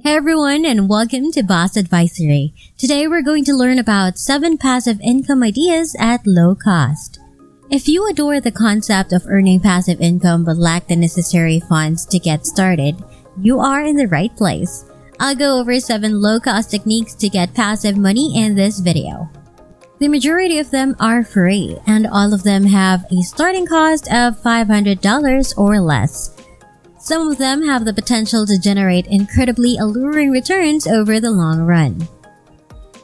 Hey everyone, and welcome to Boss Advisory. Today we're going to learn about 7 passive income ideas at low cost. If you adore the concept of earning passive income but lack the necessary funds to get started, you are in the right place. I'll go over 7 low-cost techniques to get passive money in this video. The majority of them are free, and all of them have a starting cost of $500 or less. Some of them have the potential to generate incredibly alluring returns over the long run.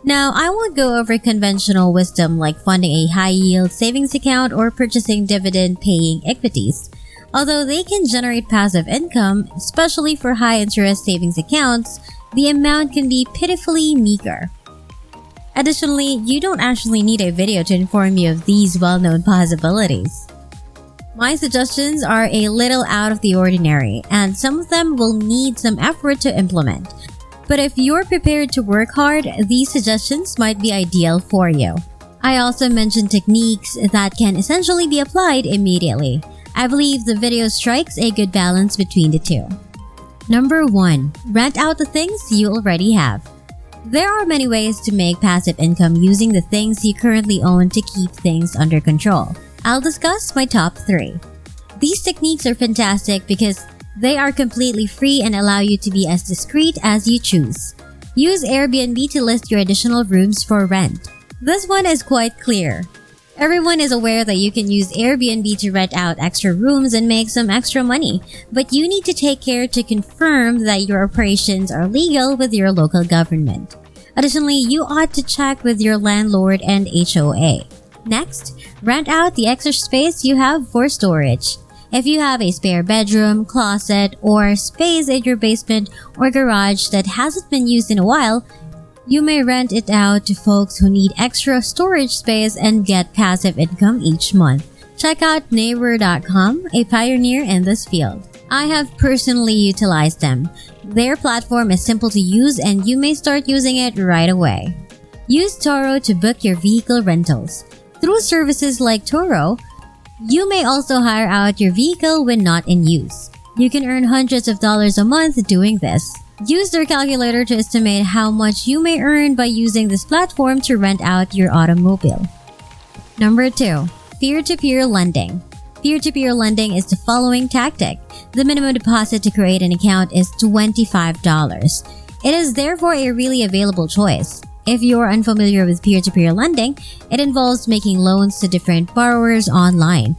Now, I won't go over conventional wisdom like funding a high-yield savings account or purchasing dividend-paying equities. Although they can generate passive income, especially for high-interest savings accounts, the amount can be pitifully meager. Additionally, you don't actually need a video to inform you of these well-known possibilities. My suggestions are a little out of the ordinary, and some of them will need some effort to implement. But if you're prepared to work hard, these suggestions might be ideal for you. I also mentioned techniques that can essentially be applied immediately. I believe the video strikes a good balance between the two. Number 1. Rent out the things you already have. There are many ways to make passive income using the things you currently own to keep things under control. I'll discuss my top 3. These techniques are fantastic because they are completely free and allow you to be as discreet as you choose. Use Airbnb to list your additional rooms for rent. This one is quite clear. Everyone is aware that you can use Airbnb to rent out extra rooms and make some extra money, but you need to take care to confirm that your operations are legal with your local government. Additionally, you ought to check with your landlord and HOA. Next, rent out the extra space you have for storage. If you have a spare bedroom, closet, or space in your basement or garage that hasn't been used in a while, you may rent it out to folks who need extra storage space and get passive income each month. Check out Neighbor.com, a pioneer in this field. I have personally utilized them. Their platform is simple to use and you may start using it right away. Use TURRO to book your vehicle rentals. Through services like TURRO, you may also hire out your vehicle when not in use. You can earn hundreds of dollars a month doing this. Use their calculator to estimate how much you may earn by using this platform to rent out your automobile. Number 2. Peer-to-peer lending. Peer-to-peer lending is the following tactic. The minimum deposit to create an account is $25. It is therefore a really available choice. If you're unfamiliar with peer-to-peer lending, it involves making loans to different borrowers online.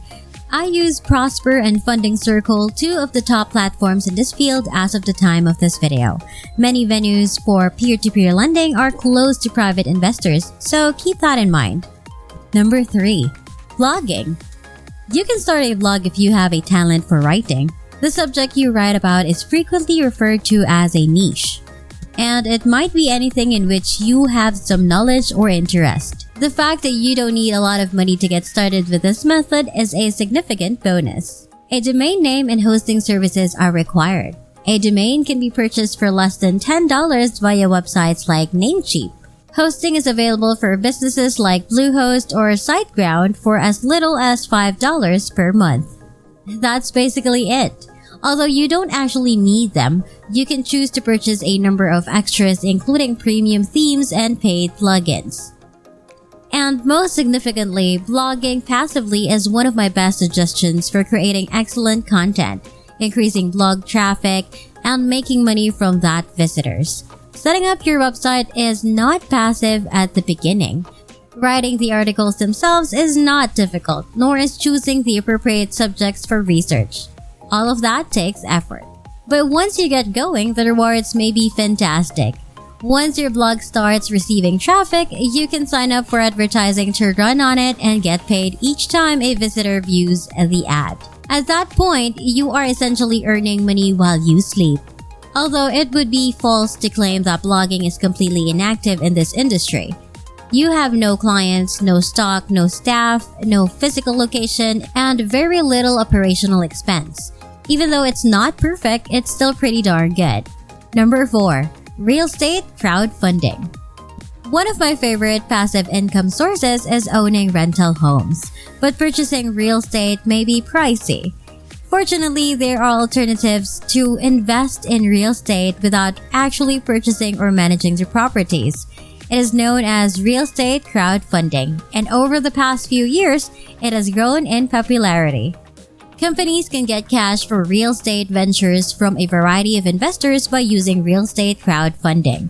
I use Prosper and Funding Circle, 2 of the top platforms in this field as of the time of this video. Many venues for peer-to-peer lending are closed to private investors, so keep that in mind. Number 3. Blogging. You can start a blog if you have a talent for writing. The subject you write about is frequently referred to as a niche, and it might be anything in which you have some knowledge or interest. The fact that you don't need a lot of money to get started with this method is a significant bonus. A domain name and hosting services are required. A domain can be purchased for less than $10 via websites like NAMECHEAP. Hosting is available for businesses like Bluehost or SiteGround for as little as $5 per month. That's basically it. Although you don't actually need them, you can choose to purchase a number of extras including premium themes and paid plugins. And most significantly, blogging passively is one of my best suggestions for creating excellent content, increasing blog traffic, and making money from that visitors. Setting up your website is not passive at the beginning. Writing the articles themselves is not difficult, nor is choosing the appropriate subjects for research. All of that takes effort. But once you get going, the rewards may be fantastic. Once your blog starts receiving traffic, you can sign up for advertising to run on it and get paid each time a visitor views the ad. At that point, you are essentially earning money while you sleep. Although it would be false to claim that blogging is completely inactive in this industry. You have no clients, no stock, no staff, no physical location, and very little operational expense. Even though it's not perfect, it's still pretty darn good. Number 4. Real estate crowdfunding. One of my favorite passive income sources is owning rental homes, but purchasing real estate may be pricey. Fortunately, there are alternatives to invest in real estate without actually purchasing or managing the properties. It is known as real estate crowdfunding, and over the past few years, it has grown in popularity. Companies can get cash for real estate ventures from a variety of investors by using real estate crowdfunding.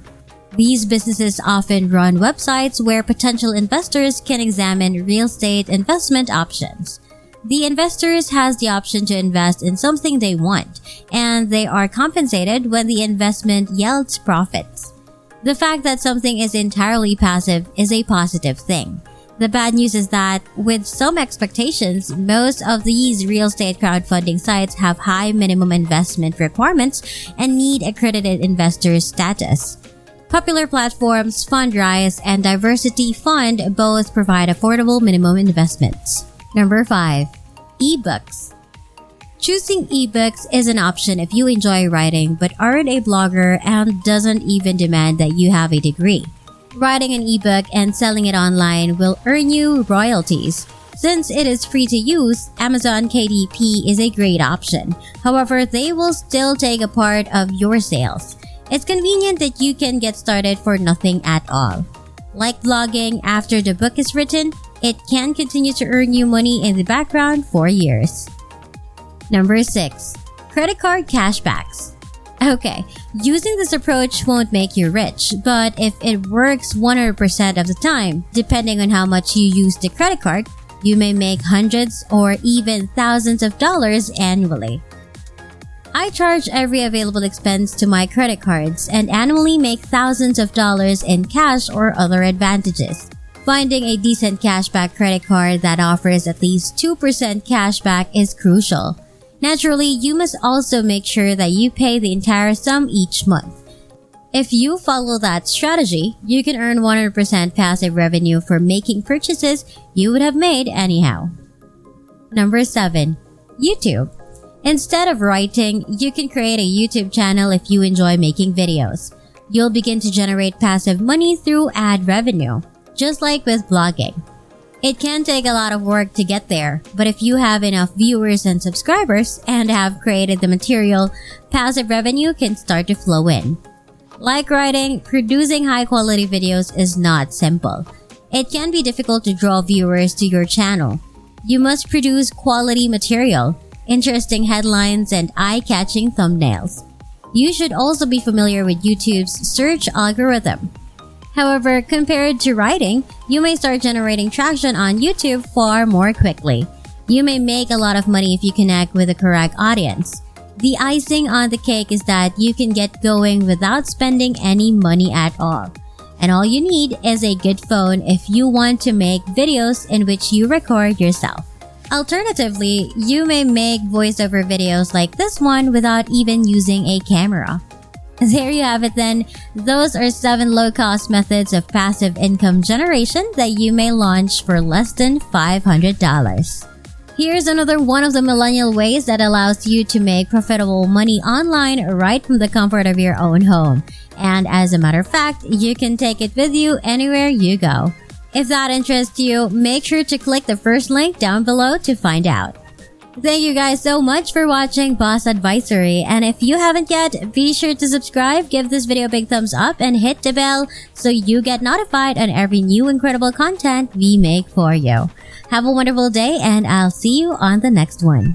These businesses often run websites where potential investors can examine real estate investment options. The investors has the option to invest in something they want, and they are compensated when the investment yields profits. The fact that something is entirely passive is a positive thing. The bad news is that, with some expectations, most of these real estate crowdfunding sites have high minimum investment requirements and need accredited investor status. Popular platforms Fundrise and Diversity Fund both provide affordable minimum investments. Number 5. Ebooks. Choosing ebooks is an option if you enjoy writing but aren't a blogger and doesn't even demand that you have a degree. Writing an ebook and selling it online will earn you royalties. Since it is free to use, Amazon KDP is a great option. However, they will still take a part of your sales. It's convenient that you can get started for nothing at all. Like blogging, after the book is written, it can continue to earn you money in the background for years. Number 6. Credit card cashbacks. Okay, using this approach won't make you rich, but if it works 100% of the time, depending on how much you use the credit card, you may make hundreds or even thousands of dollars annually. I charge every available expense to my credit cards and annually make thousands of dollars in cash or other advantages. Finding a decent cashback credit card that offers at least 2% cashback is crucial. Naturally, you must also make sure that you pay the entire sum each month. If you follow that strategy, you can earn 100% passive revenue for making purchases you would have made anyhow. Number 7. YouTube. Instead of writing, you can create a YouTube channel if you enjoy making videos. You'll begin to generate passive money through ad revenue, just like with blogging. It can take a lot of work to get there, but if you have enough viewers and subscribers and have created the material, passive revenue can start to flow in. Like writing, producing high-quality videos is not simple. It can be difficult to draw viewers to your channel. You must produce quality material, interesting headlines, and eye-catching thumbnails. You should also be familiar with YouTube's search algorithm. However, compared to writing, you may start generating traction on YouTube far more quickly. You may make a lot of money if you connect with the correct audience. The icing on the cake is that you can get going without spending any money at all. And all you need is a good phone if you want to make videos in which you record yourself. Alternatively, you may make voiceover videos like this one without even using a camera. There you have it then. Those are 7 low-cost methods of passive income generation that you may launch for less than $500. Here's another one of the millennial ways that allows you to make profitable money online right from the comfort of your own home. And as a matter of fact, you can take it with you anywhere you go. If that interests you, make sure to click the first link down below to find out. Thank you guys so much for watching Boss Advisory, and if you haven't yet, be sure to subscribe, give this video a big thumbs up, and hit the bell so you get notified on every new incredible content we make for you. Have a wonderful day, and I'll see you on the next one.